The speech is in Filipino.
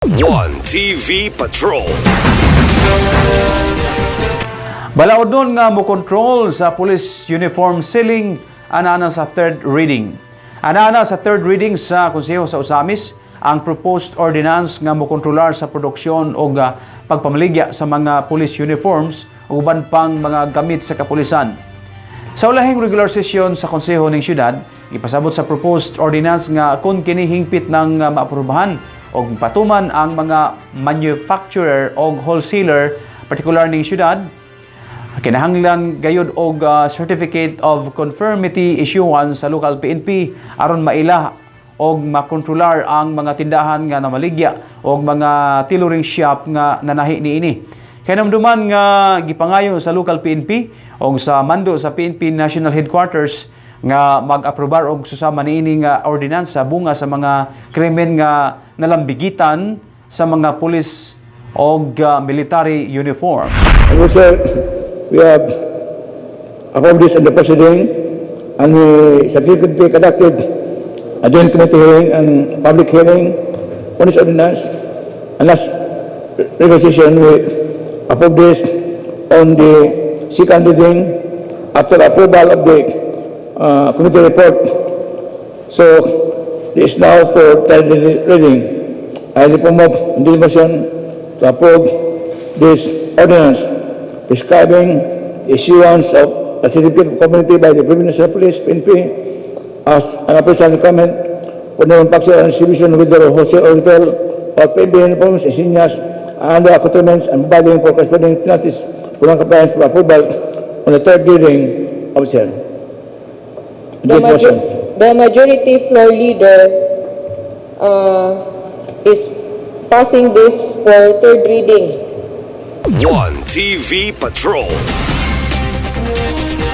One TV Patrol. Balaod nun nga mo control sa police uniform ceiling ana sa third reading. Ana sa third reading sa Konseho sa Usamis ang proposed ordinance nga mo kontrolar sa produksyon o pagpamaligya sa mga police uniforms ug uban pang mga gamit sa kapulisan. Sa ulahing regular session sa Konseho ning syudad, ipasabot sa proposed ordinance nga kung kini hingpit ng maaprubahan o patuman ang mga manufacturer o wholesaler partikular ning syudad, kinahanglan gayud og certificate of conformity issuance sa local PNP aron maila og makontrolar ang mga tindahan nga namaligya og mga tailoring shop nga nanahi niini. Kinamduman nga gipangayo sa local PNP o sa mando sa PNP National Headquarters nga mag-aprobar og susama niini nga ordinansa bunga sa mga krimen nga nalambigitan sa mga pulis og military uniform. And also, we have approved this in the proceeding and we subsequently conducted a joint committee hearing and public hearing on this ordinance. And last regular session, we approved this on the second reading after approval of the committee report. So, this is now for third reading. I move in the motion to approve this ordinance prescribing issuance of a certificate of conformity by the Philippine National Police, PNP, as an operational requirement for the manufacture and distribution with the wholesale or retail or PNP uniforms, insignias, and other accoutrements and providing for corresponding penalties for non-compliance for approval on the third reading of the motion. The majority floor leader is passing this for third reading. One TV Patrol.